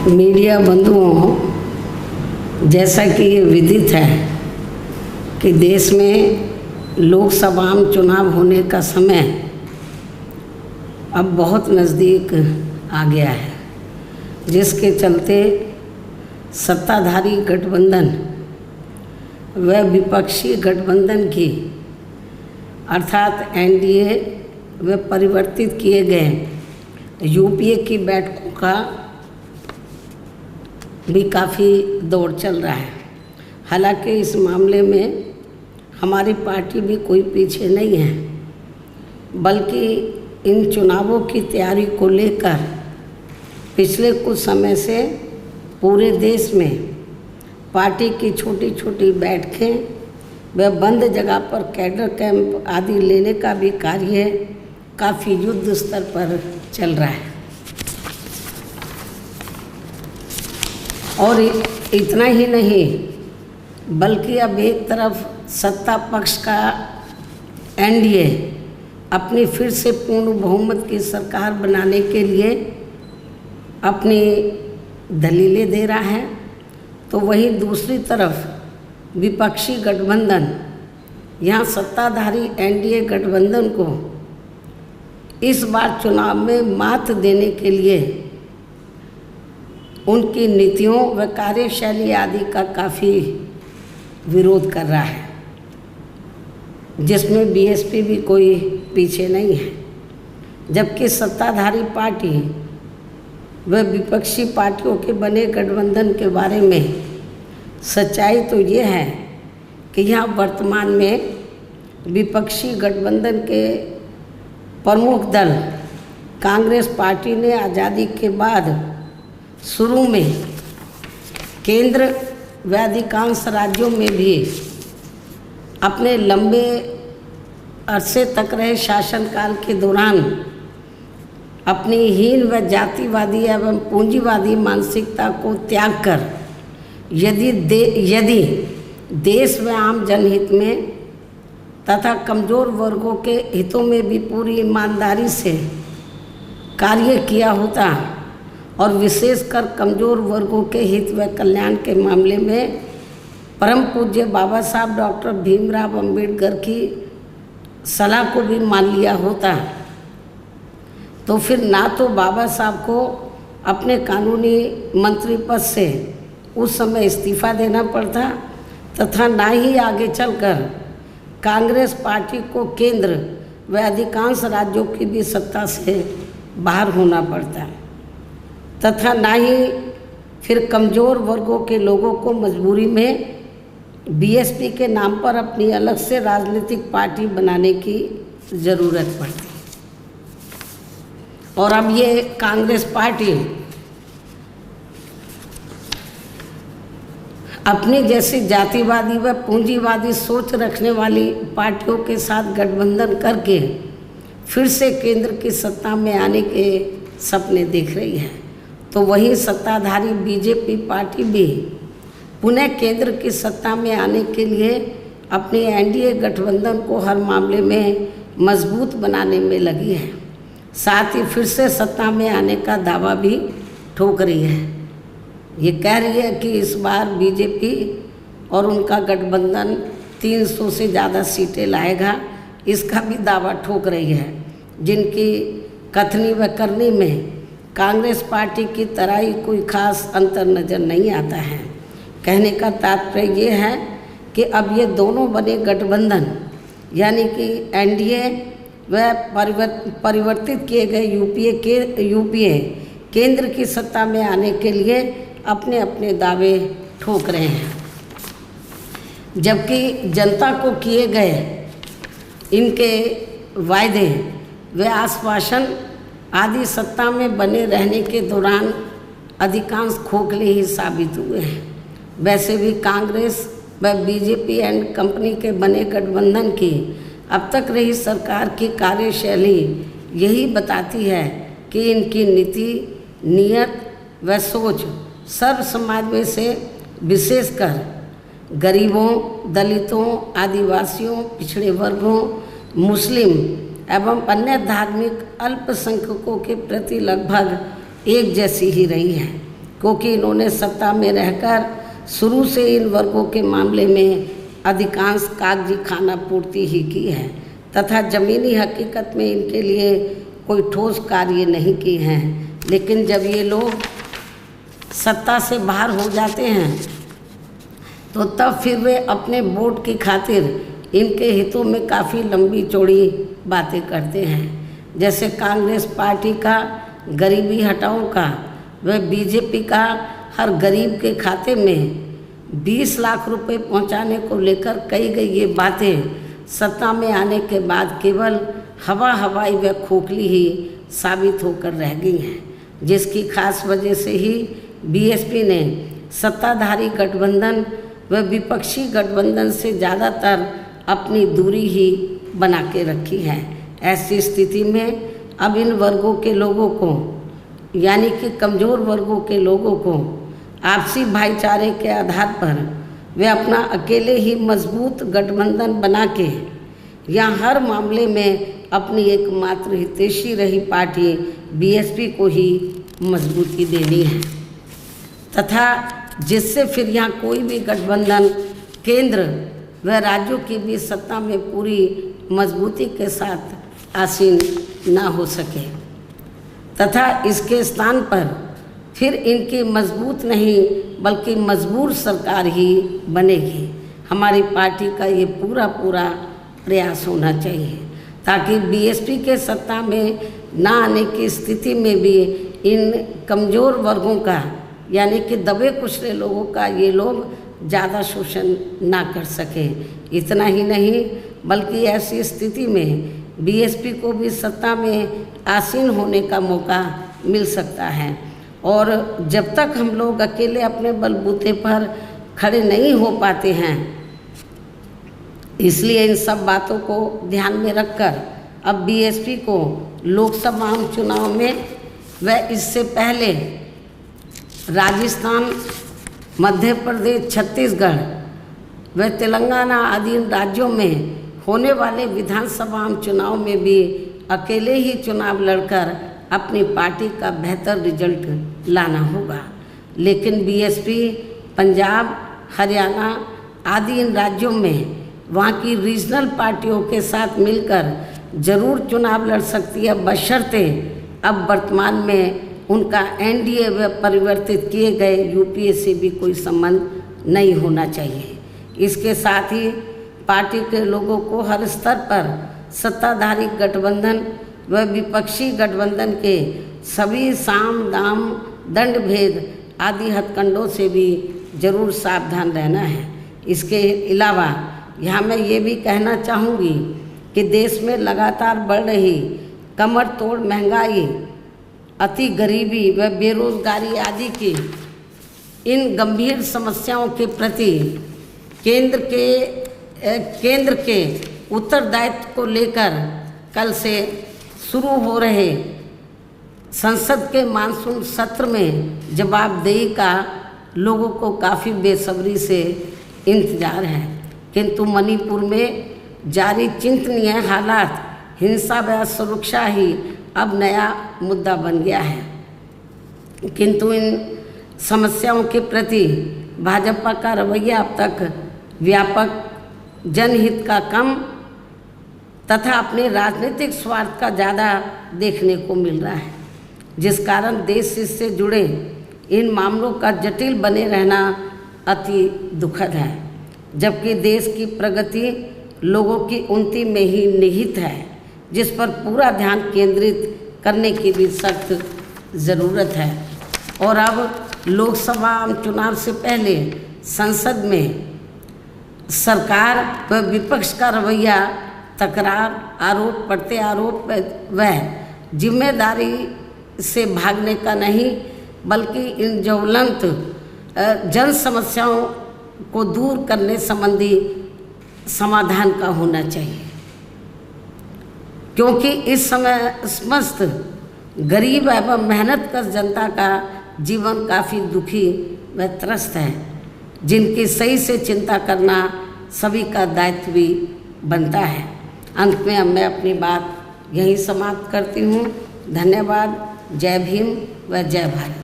Media बंधुओं, जैसा कि ये विदित है कि देश में लोकसभा चुनाव होने का समय अब बहुत नज़दीक आ गया है, जिसके चलते सत्ताधारी गठबंधन व विपक्षी गठबंधन की अर्थात एनडीए व परिवर्तित किए गए यूपीए की बैठकों का भी काफ़ी दौर चल रहा है। हालांकि इस मामले में हमारी पार्टी भी कोई पीछे नहीं है, बल्कि इन चुनावों की तैयारी को लेकर पिछले कुछ समय से पूरे देश में पार्टी की छोटी छोटी बैठकें व बंद जगह पर कैडर कैंप आदि लेने का भी कार्य काफ़ी युद्ध स्तर पर चल रहा है। और इतना ही नहीं, बल्कि अब एक तरफ सत्ता पक्ष का एनडीए अपनी फिर से पूर्ण बहुमत की सरकार बनाने के लिए अपनी दलीलें दे रहा है, तो वहीं दूसरी तरफ विपक्षी गठबंधन यहाँ सत्ताधारी एनडीए गठबंधन को इस बार चुनाव में मात देने के लिए उनकी नीतियों व कार्यशैली आदि का काफ़ी विरोध कर रहा है, जिसमें बीएसपी भी कोई पीछे नहीं है। जबकि सत्ताधारी पार्टी व विपक्षी पार्टियों के बने गठबंधन के बारे में सच्चाई तो ये है कि यहाँ वर्तमान में विपक्षी गठबंधन के प्रमुख दल कांग्रेस पार्टी ने आज़ादी के बाद शुरू में केंद्र व अधिकांश राज्यों में भी अपने लंबे अरसे तक रहे शासनकाल के दौरान अपनी हीन व जातिवादी एवं पूंजीवादी मानसिकता को त्याग कर यदि देश व आम जनहित में तथा कमज़ोर वर्गों के हितों में भी पूरी ईमानदारी से कार्य किया होता और विशेषकर कमज़ोर वर्गों के हित व कल्याण के मामले में परम पूज्य बाबा साहब डॉक्टर भीमराव अंबेडकर की सलाह को भी मान लिया होता, तो फिर ना तो बाबा साहब को अपने कानूनी मंत्री पद से उस समय इस्तीफ़ा देना पड़ता तथा ना ही आगे चलकर कांग्रेस पार्टी को केंद्र व अधिकांश राज्यों की भी सत्ता से बाहर होना पड़ता तथा ना ही फिर कमज़ोर वर्गों के लोगों को मजबूरी में बीएसपी के नाम पर अपनी अलग से राजनीतिक पार्टी बनाने की ज़रूरत पड़ती। और अब ये कांग्रेस पार्टी अपनी जैसी जातिवादी व पूंजीवादी सोच रखने वाली पार्टियों के साथ गठबंधन करके फिर से केंद्र की सत्ता में आने के सपने देख रही है, तो वहीं सत्ताधारी बीजेपी पार्टी भी पुनः केंद्र की सत्ता में आने के लिए अपने एनडीए गठबंधन को हर मामले में मजबूत बनाने में लगी है। साथ ही फिर से सत्ता में आने का दावा भी ठोक रही है। ये कह रही है कि इस बार बीजेपी और उनका गठबंधन 300 से ज़्यादा सीटें लाएगा, इसका भी दावा ठोक रही है, जिनकी कथनी व करनी में कांग्रेस पार्टी की तरह ही कोई खास अंतर नज़र नहीं आता है। कहने का तात्पर्य ये है कि अब ये दोनों बने गठबंधन यानी कि एनडीए व परिवर्तित किए गए यूपीए केंद्र की सत्ता में आने के लिए अपने अपने दावे ठोक रहे हैं, जबकि जनता को किए गए इनके वायदे व आश्वासन आदि सत्ता में बने रहने के दौरान अधिकांश खोखले ही साबित हुए हैं। वैसे भी कांग्रेस व बीजेपी एंड कंपनी के बने गठबंधन की अब तक रही सरकार की कार्यशैली यही बताती है कि इनकी नीति, नीयत व सोच सर्व समाज में से विशेषकर गरीबों, दलितों, आदिवासियों, पिछड़े वर्गों, मुस्लिम एवं अन्य धार्मिक अल्पसंख्यकों के प्रति लगभग एक जैसी ही रही है। क्योंकि इन्होंने सत्ता में रहकर शुरू से इन वर्गों के मामले में अधिकांश कागजी खाना पूर्ति ही की है तथा ज़मीनी हकीकत में इनके लिए कोई ठोस कार्य नहीं किए हैं। लेकिन जब ये लोग सत्ता से बाहर हो जाते हैं तो तब फिर वे अपने वोट की खातिर इनके हितों में काफ़ी लंबी चौड़ी बातें करते हैं। जैसे कांग्रेस पार्टी का गरीबी हटाओ का व बीजेपी का हर गरीब के खाते में 20 लाख रुपए पहुंचाने को लेकर कही गई ये बातें सत्ता में आने के बाद केवल हवाई व खोखली ही साबित होकर रह गई हैं, जिसकी खास वजह से ही बीएसपी ने सत्ताधारी गठबंधन व विपक्षी गठबंधन से ज़्यादातर अपनी दूरी ही बना के रखी है। ऐसी स्थिति में अब इन वर्गों के लोगों को यानी कि कमज़ोर वर्गों के लोगों को आपसी भाईचारे के आधार पर वे अपना अकेले ही मजबूत गठबंधन बना के या हर मामले में अपनी एकमात्र हितैषी रही पार्टी बीएसपी को ही मजबूती देनी है तथा जिससे फिर यहाँ कोई भी गठबंधन केंद्र व राज्यों की भी सत्ता में पूरी मजबूती के साथ आसीन ना हो सके तथा इसके स्थान पर फिर इनकी मजबूत नहीं बल्कि मजबूर सरकार ही बनेगी। हमारी पार्टी का ये पूरा प्रयास होना चाहिए ताकि बीएसपी के सत्ता में ना आने की स्थिति में भी इन कमज़ोर वर्गों का यानी कि दबे कुचले लोगों का ये लोग ज़्यादा शोषण ना कर सके। इतना ही नहीं बल्कि ऐसी स्थिति में बीएसपी को भी सत्ता में आसीन होने का मौका मिल सकता है। और जब तक हम लोग अकेले अपने बलबूते पर खड़े नहीं हो पाते हैं, इसलिए इन सब बातों को ध्यान में रखकर अब बीएसपी को लोकसभा चुनाव में व इससे पहले राजस्थान, मध्य प्रदेश, छत्तीसगढ़ व तेलंगाना आदि राज्यों में होने वाले विधानसभा चुनाव में भी अकेले ही चुनाव लड़कर अपनी पार्टी का बेहतर रिजल्ट लाना होगा। लेकिन बीएसपी पंजाब, हरियाणा आदि इन राज्यों में वहाँ की रीजनल पार्टियों के साथ मिलकर जरूर चुनाव लड़ सकती है, बशर्ते अब वर्तमान में उनका एनडीए व परिवर्तित किए गए यूपीए से भी कोई संबंध नहीं होना चाहिए। इसके साथ ही पार्टी के लोगों को हर स्तर पर सत्ताधारी गठबंधन व विपक्षी गठबंधन के सभी साम दाम दंड भेद आदि हथकंडों से भी जरूर सावधान रहना है। इसके अलावा यहाँ मैं ये भी कहना चाहूँगी कि देश में लगातार बढ़ रही कमर तोड़ महंगाई, अति गरीबी व बेरोजगारी आदि की इन गंभीर समस्याओं के प्रति केंद्र के उत्तरदायित्व को लेकर कल से शुरू हो रहे संसद के मानसून सत्र में जवाबदेही का लोगों को काफ़ी बेसब्री से इंतजार है। किंतु मणिपुर में जारी चिंतनीय हालात, हिंसा व सुरक्षा ही अब नया मुद्दा बन गया है। किंतु इन समस्याओं के प्रति भाजपा का रवैया अब तक व्यापक जनहित का कम तथा अपने राजनीतिक स्वार्थ का ज़्यादा देखने को मिल रहा है, जिस कारण देश से जुड़े इन मामलों का जटिल बने रहना अति दुखद है। जबकि देश की प्रगति लोगों की उन्नति में ही निहित है, जिस पर पूरा ध्यान केंद्रित करने की भी सख्त ज़रूरत है। और अब लोकसभा चुनाव से पहले संसद में सरकार व विपक्ष का रवैया तकरार, आरोप प्रत्यारोप व जिम्मेदारी से भागने का नहीं बल्कि इन ज्वलंत जन समस्याओं को दूर करने संबंधी समाधान का होना चाहिए, क्योंकि इस समय समस्त गरीब एवं मेहनतकश जनता का जीवन काफ़ी दुखी व त्रस्त है, जिनकी सही से चिंता करना सभी का दायित्व भी बनता है। अंत में अब मैं अपनी बात यहीं समाप्त करती हूँ। धन्यवाद। जय भीम व जय भारत।